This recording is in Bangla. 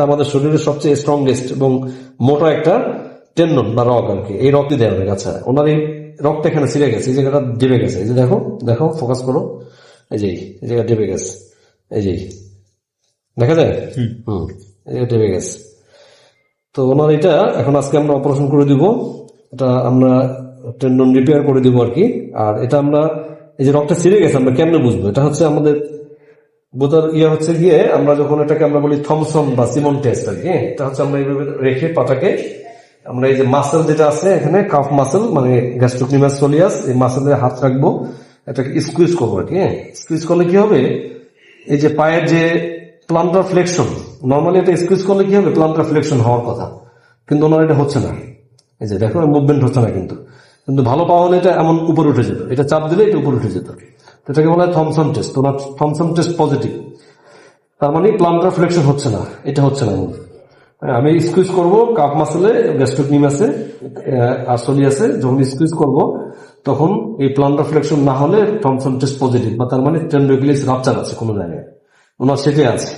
আমাদের শরীরের সবচেয়ে স্ট্রংগেস্ট এবং মোটা একটা টেন্ডন বা রক আর কি, এই রকই দেওয়া হবে। আচ্ছা, ওনার এই রকটা এখানে ছিঁড়ে গেছে, এই জায়গাটা ডেবে গেছে, এই যে দেখো দেখো ফোকাস করো, এই যে এই জায়গা ডেবে গেছে, এই যে দেখা যায়, এই জায়গা ডেবে গেছে। তো ওনার এটা এখন আজকে আমরা অপারেশন করে দিব, এটা আমরা টেন্ডন রিপেয়ার করে দিব আর কি। আর এটা আমরা এই যে রকটা ছিঁড়ে গেছে আমরা কেমনে বুঝবো, এটা হচ্ছে আমাদের বোঝার হচ্ছে গিয়ে আমরা যখন এটাকে আমরা বলি থমসন বা সিমন টেস্ট আর কি। এটা হচ্ছে আমরা এইভাবে রেখে পাটাকে আমরা এই যে মাসেল যেটা আছে এখানে কাফ মাসেল মানে গ্যাস্ট্রোক্লিমাস সোলিয়াস, এই মাসেলে হাত রাখবো, এটাকে স্কুইজ করবো আর কি। স্কুইজ করলে কি হবে, এই যে পায়ের যে প্লান্টার ফ্লেকশন, নর্মালি এটা স্কুইজ করলে কি হবে, প্লান্টার ফ্লেকশন হওয়ার কথা, কিন্তু ওনার এটা হচ্ছে না। এই যে দেখো মুভমেন্ট হচ্ছে না, কিন্তু কিন্তু ভালো পাওয়া হলে এটা এমন উপরে উঠে যেত, এটা চাপ দিলে এটা উপরে উঠে যেত। এটাকে বলা হয় থমসন টেস্ট। ওনার থমসন টেস্ট পজিটিভ, তার মানে প্লান্টার ফ্লেকশন হচ্ছে না, এটা হচ্ছে না। আমি স্কুইজ করবো কাপ মাসেলে গ্যাস্ট্রোক্লিমাসে আর সোলিয়াসে, যখন স্কুইজ করব তখন এই প্লান্টার ফ্লেকশন না হলে থমসন টেস্ট পজিটিভ, বা তার মানে টেন্ডোক্লিয়াস রাপচার আছে কোনো জায়গায়, ওনার সেটাই আছে।